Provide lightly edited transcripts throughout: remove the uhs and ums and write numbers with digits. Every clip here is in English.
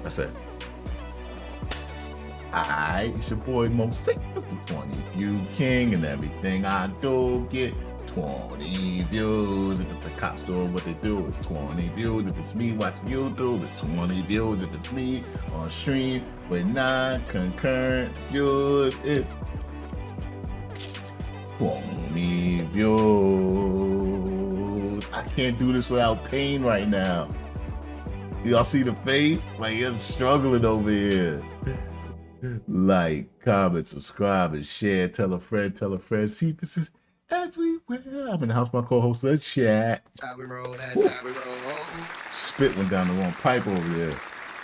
That's it. Alright, it's your boy Moseefus, the 20 view king, and everything I do get 20 views. If it's the cops doing what they do, it's 20 views. If it's me watching YouTube, it's 20 views. If it's me on stream with 9 concurrent views, it's 20 views. I can't do this without pain right now. Y'all see the face? Like, I'm struggling over here. Like, comment, subscribe, and share. Tell a friend, tell a friend. Moseefus is everywhere. I'm in the house with my co-host, the chat. That's how we roll. That's how we roll. Spit went down the wrong pipe over there.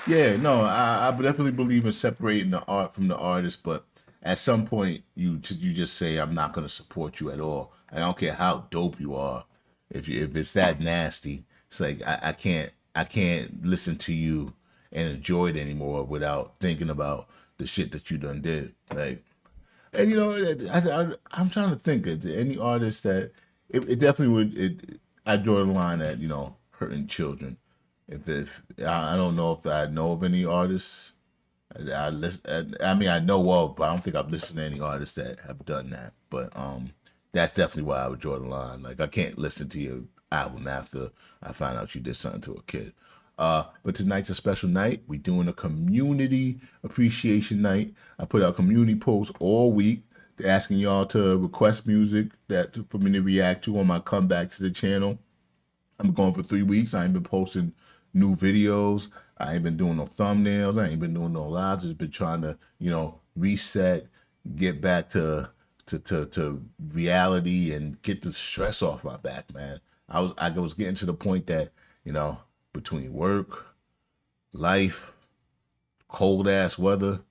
Yeah, no, I definitely believe in separating the art from the artist, but at some point, you just say, I'm not going to support you at all. I don't care how dope you are. If it's that nasty, it's like, I can't listen to you and enjoy it anymore without thinking about the shit that you done did. Like, and you know, I'm trying to think of any artist that it definitely would. I draw the line at, you know, hurting children. If I don't know if I know of any artists. I mean, I know of, but I don't think I've listened to any artists that have done that. But that's definitely why I would draw the line. Like, I can't listen to your album after I find out you did something to a kid. But tonight's a special night. We're doing a community appreciation night. I put out community posts all week asking y'all to request music for me to react to on my comeback to the channel. I'm going for 3 weeks. I ain't been posting new videos. I ain't been doing no thumbnails. I ain't been doing no lives. Just been trying to, you know, reset, get back to reality and get the stress off my back, man. I was getting to the point that, you know, between work, life, cold ass weather,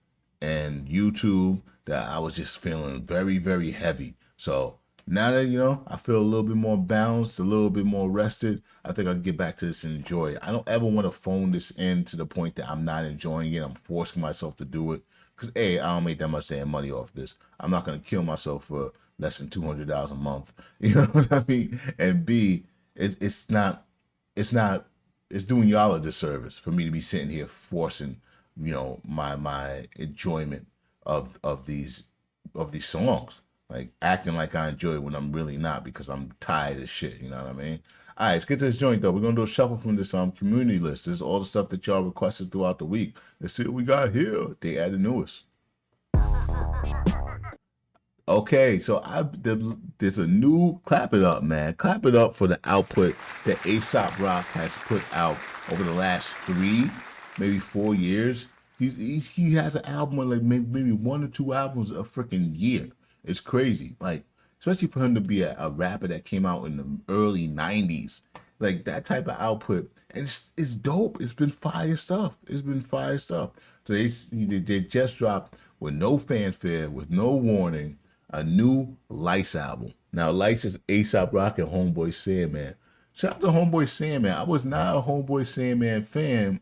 and YouTube, that I was just feeling very, very heavy. So now that, you know, I feel a little bit more balanced, a little bit more rested, I think I can get back to this and enjoy it. I don't ever want to phone this in to the point that I'm not enjoying it. I'm forcing myself to do it. Because A, I don't make that much damn money off this. I'm not going to kill myself for less than $200 a month. You know what I mean? And B, it's doing y'all a disservice for me to be sitting here forcing, you know, my enjoyment of these songs, like acting like I enjoy it when I'm really not, because I'm tired of shit. You know what I mean? All right, let's get to this joint though. We're gonna do a shuffle from this community list. This is all the stuff that y'all requested throughout the week. Let's see what we got here. They added newest. Okay, so there's a new Clap It Up, man. Clap It Up for the output that Aesop Rock has put out over the last 3, maybe 4 years. He has an album with like maybe 1 or 2 albums a freaking year. It's crazy, like, especially for him to be a rapper that came out in the early 90s. Like, that type of output, and it's dope. It's been fire stuff. It's been fire stuff. So they just dropped with no fanfare, with no warning, a new LICE album. Now, LICE is Aesop Rock and HOMEBOY SANDMAN. Shout out to HOMEBOY SANDMAN. I was not a HOMEBOY SANDMAN fan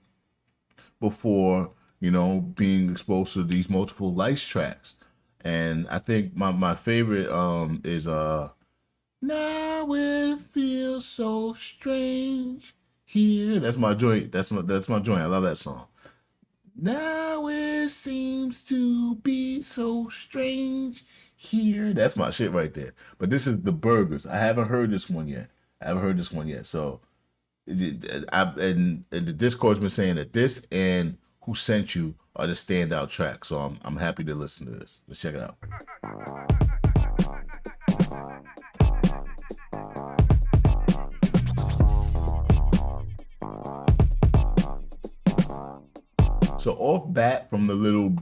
before, you know, being exposed to these multiple LICE tracks. And I think my favorite is Now It Feels So Strange Here. That's my joint. That's my joint. I love that song. Now it seems to be so strange here. That's my shit right there. But this is The Burgers. I haven't heard this one yet. So, and the Discord's been saying that this and Who Sent You are the standout tracks. So I'm happy to listen to this. Let's check it out. So off bat from the little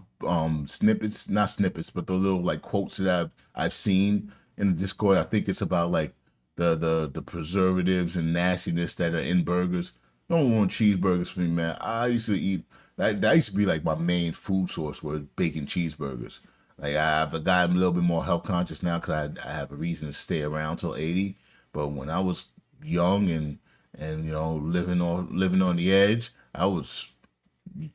snippets, not snippets, but the little like quotes that I've seen in the Discord, I think it's about like the preservatives and nastiness that are in burgers. Don't want cheeseburgers for me, man. I used to eat that used to be like my main food source, was bacon cheeseburgers. Like, I've gotten a little bit more health conscious now because I have a reason to stay around till 80. But when I was young and you know, living on the edge, I was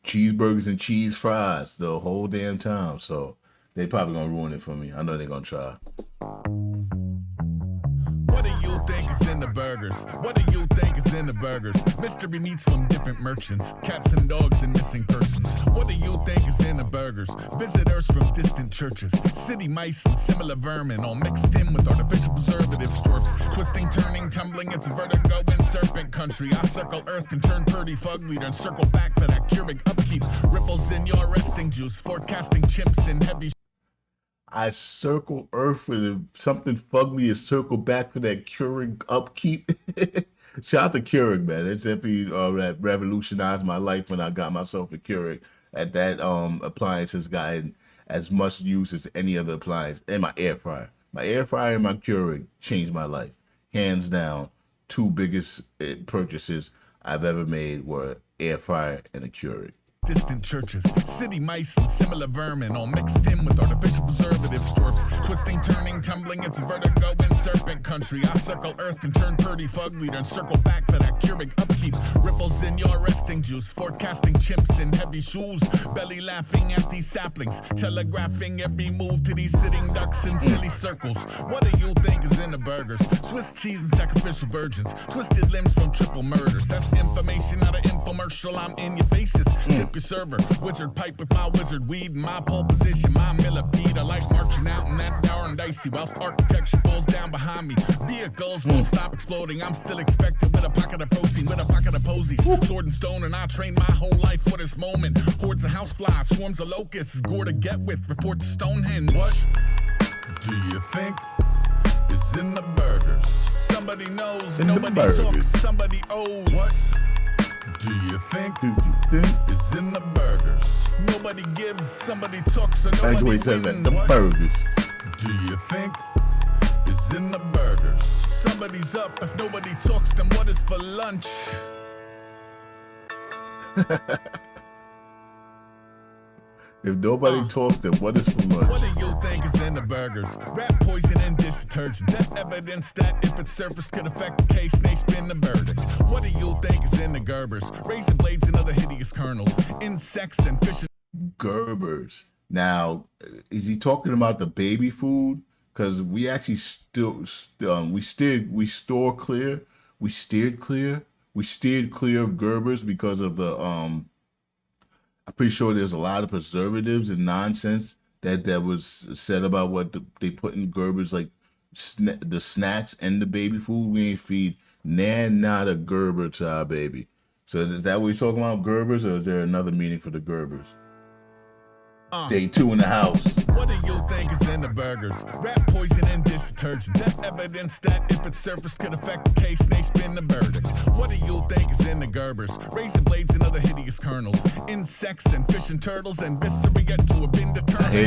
cheeseburgers and cheese fries the whole damn time. So they probably gonna ruin it for me. I know they're gonna try. What do you think is in in the burgers? What do you think is in the burgers? Mystery meats from different merchants, cats and dogs and missing persons. What do you think is in the burgers? Visitors from distant churches, city mice and similar vermin, all mixed in with artificial preservatives, twerps, twisting, turning, tumbling. It's vertigo in serpent country. I circle earth and turn pretty fugly, then circle back for that Keurig upkeep. Ripples in your resting juice, forecasting chimps in heavy. I circle Earth with something fugly is circle back for that Keurig upkeep. Shout out to Keurig, man. It's definitely that revolutionized my life when I got myself a Keurig. At that appliance has gotten as much use as any other appliance. And my air fryer. My air fryer and my Keurig changed my life. Hands down, two biggest purchases I've ever made were air fryer and a Keurig. Distant churches, city mice and similar vermin, all mixed in with artificial preservatives, twerps, twisting, turning, tumbling. It's vertigo in serpent country. I circle earth and turn pretty fugly, then circle back for that Keurig upkeep. Ripples in your resting juice, forecasting chimps in heavy shoes, belly laughing at these saplings, telegraphing every move to these sitting ducks in silly circles. What do you think is in the burgers? Swiss cheese and sacrificial virgins, twisted limbs from triple murders. That's information out of infomercial. I'm in your faces. Tip your server, wizard pipe with my wizard weed, my pole position, my millipede. I like marching out in that darn dicey whilst architecture falls down behind me. Vehicles won't stop exploding. I'm still expected with a pocket of protein, with a pocket of posies, sword and stone, and I trained my whole life for this moment. Hordes of houseflies, swarms of locusts, gore to get with. Report to Stonehenge. What do you think is in the burgers? Somebody knows, nobody talks, somebody owes. What do you think is in the burgers? Nobody gives, somebody talks, so nobody wins. The burgers. Do you think is in the burgers? Somebody's up. If nobody talks, then what is for lunch? If nobody talks, then what is for lunch? What do you think is in the burgers? Rat poison and dish detergent. That evidence that if it's surfaced could affect the case, they spin the verdict. What do you think is in the Gerbers? Razor blades and other hideous kernels. Insects and fish. Gerbers. Now, is he talking about the baby food? Because we actually we steered clear of Gerbers because of the I'm pretty sure there's a lot of preservatives and nonsense that was said about what they put in Gerbers, like the snacks and the baby food. We ain't feed not a Gerber to our baby. So is that what we're talking about, Gerbers, or is there another meaning for the Gerbers? Day 2 in the house. What do you think is in the burgers? Rat poison and dish detergent. That evidence that if it's surfaced could affect the case, they spin the verdict. What do you think is in the Gerbers? Razor blades and other hideous kernels. Insects and fish and turtles and viscera get to have been determined. I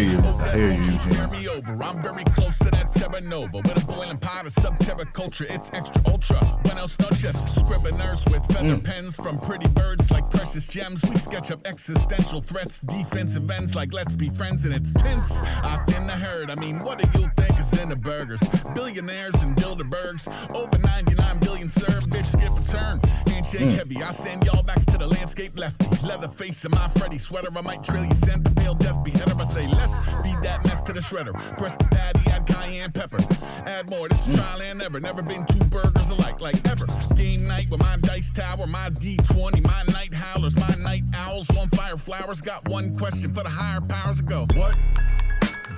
hear you. Scare me over. I'm very close to that Terra Nova. With a boiling pot of sub-terra culture, it's extra ultra. Buenos noches. Scriveners with feather pens from pretty birds like precious gems. We sketch up existential threats, defensive ends like let's be friends, and it's tense. I've been the herd. I mean, what do you think is in the burgers? Billionaires and Bilderbergs. Over 99 billion served. Bitch, skip a turn. Handshake heavy. I send y'all back to the landscape lefty. Leather face in my Freddy sweater. I might trail you, send the pale death beheader. I say, let's feed that mess to the shredder. Press the patty, add cayenne pepper. Add more. This is trial and error. Never been two burgers alike, like ever. Game night with my dice tower, my D20, my night howlers, my night owls, on fire flowers. Got one question for the higher powers to go. What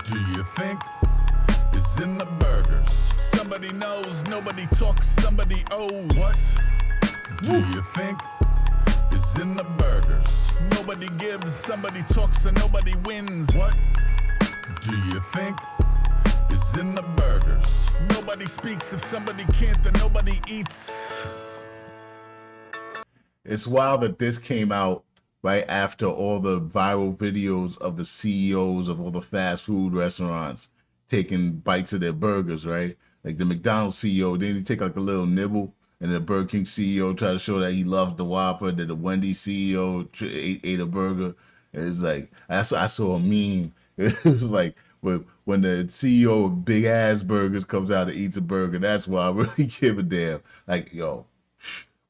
do you think is in the burgers? Somebody knows, nobody talks, somebody owes. What do you think is in the burgers? Nobody gives, somebody talks, so nobody wins. What do you think is in the burgers? Nobody speaks. If somebody can't, then nobody eats. It's wild that this came out right after all the viral videos of the CEOs of all the fast food restaurants taking bites of their burgers, right? Like the McDonald's CEO, then he take like a little nibble, and the Burger King CEO tried to show that he loved the Whopper. Then the Wendy's CEO ate a burger. And it's like, I saw a meme. It was like, when the CEO of Big Ass Burgers comes out and eats a burger, that's why I really give a damn. Like, yo,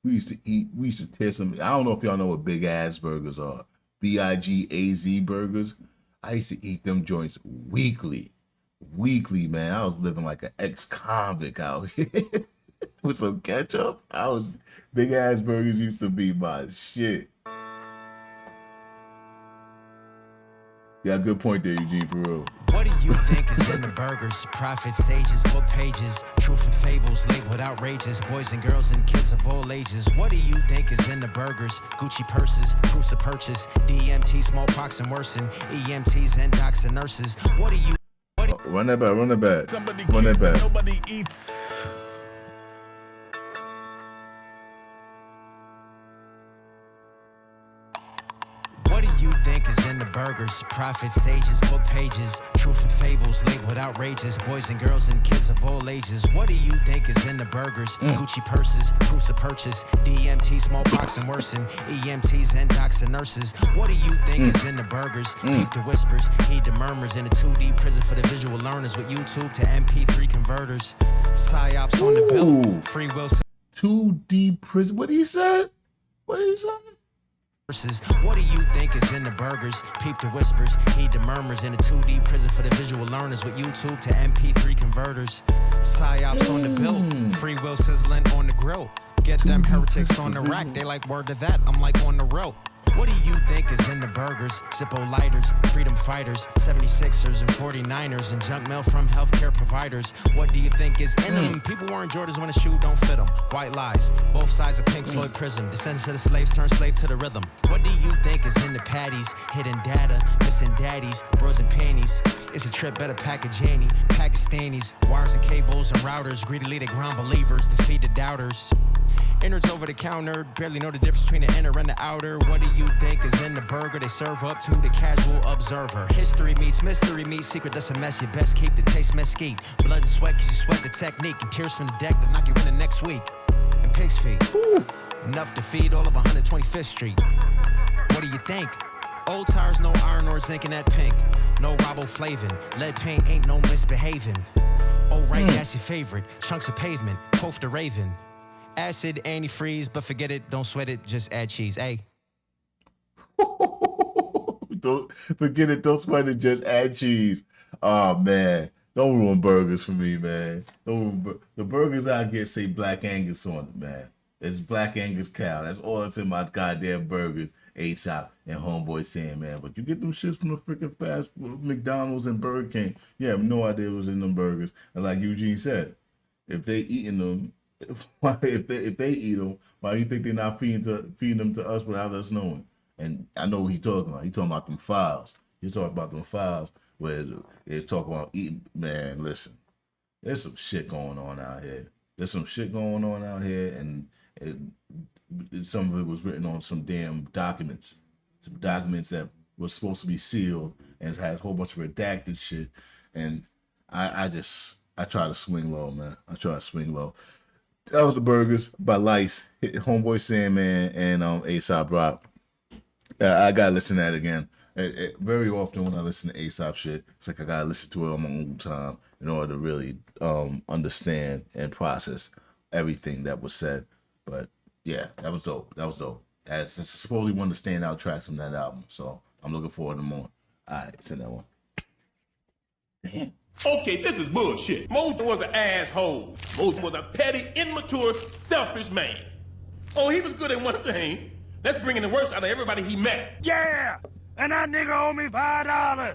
we used to tear some. I don't know if y'all know what Big Ass Burgers are. BIGAZ burgers. I used to eat them joints weekly, man. I was living like an ex-convict out here. with some ketchup. Big ass burgers used to be my shit. Yeah, good point there, Eugene, for real. What do you think is in the burgers? Prophets, sages, book pages, truth and fables labeled outrageous. Boys and girls and kids of all ages. What do you think is in the burgers? Gucci purses, proofs of purchase, DMT, smallpox and worsen, EMTs and docs and nurses. What do you? Run that back, run that back. Somebody Run that keeps, but back. nobody eats. What do you think is in the burgers? Prophets, sages, book pages, truth and fables labeled outrageous. Boys and girls and kids of all ages. What do you think is in the burgers? Gucci purses, proofs of purchase, DMT, smallpox and worsen, EMTs and docs and nurses. What do you think is in the burgers? Keep the whispers, heed the murmurs. In a 2D prison for the visual learners with YouTube to MP3 converters. Psyops on the bill, free will. 2D prison. What he said? What he said? What do you think is in the burgers? Peep the whispers, heed the murmurs. In a 2D prison for the visual learners with YouTube to MP3 converters. Psyops on the bill, free will sizzling on the grill. Get them heretics on the rack, they like word to that, I'm like on the rope. What do you think is in the burgers? Zippo lighters, freedom fighters, 76ers and 49ers, and junk mail from healthcare providers. What do you think is in them? People wearing Jordans when a shoe don't fit them. White lies, both sides of Pink Floyd prism. Descendants of the slaves turn slave to the rhythm. What do you think is in the patties? Hidden data, missing daddies, bros and panties. It's a trip, better pack a Janie. Pakistanis, wires and cables and routers. Greedily they ground believers, defeat the doubters. Innards over the counter, barely know the difference between the inner and the outer. What do you think is in the burger they serve up to the casual observer? History meets mystery meets secret, that's a mess. You best keep the taste mesquite. Blood and sweat cause you sweat the technique. And tears from the deck that knock you in the next week. And pig's feet, enough to feed all of 125th Street. What do you think? Old tires, no iron or zinc in that pink. No riboflavin, lead paint ain't no misbehaving. Oh right, that's your favorite. Chunks of pavement, Kof the Raven. Acid, antifreeze, but forget it, don't sweat it, just add cheese, ayy. Don't forget it, don't sweat it, just add cheese. Oh man, don't ruin burgers for me, man. The burgers I get say Black Angus on it, man. It's Black Angus cow. That's all that's in my goddamn burgers. Aesop and Homeboy Sandman. But you get them shits from the freaking fast food, McDonald's and Burger King. You have no idea what was in them burgers. And like Eugene said, if they eating them, if they eat them, why do you think they're not feeding them to us without us knowing? And I know what he's talking about. He's talking about them files. He's talking about them files where they're talking about eating. Man, listen, there's some shit going on out here. There's some shit going on out here, and some of it was written on some damn documents. Some documents that were supposed to be sealed, and it had a whole bunch of redacted shit. And I try to swing low, man. I try to swing low. That was the burgers by LICE, Homeboy Sandman, and Aesop Rock. I gotta listen to that again. Very often when I listen to Aesop shit, it's like I gotta listen to it on my own time in order to really understand and process everything that was said. But yeah, that was dope. That was dope. That's supposedly one of the standout tracks from that album. So I'm looking forward to more. All right, send that one. Damn. Okay, this is bullshit. Moses was an asshole. Moses was a petty, immature, selfish man. Oh, he was good at one thing. That's bringing the worst out of everybody he met. Yeah! And that nigga owe me $5.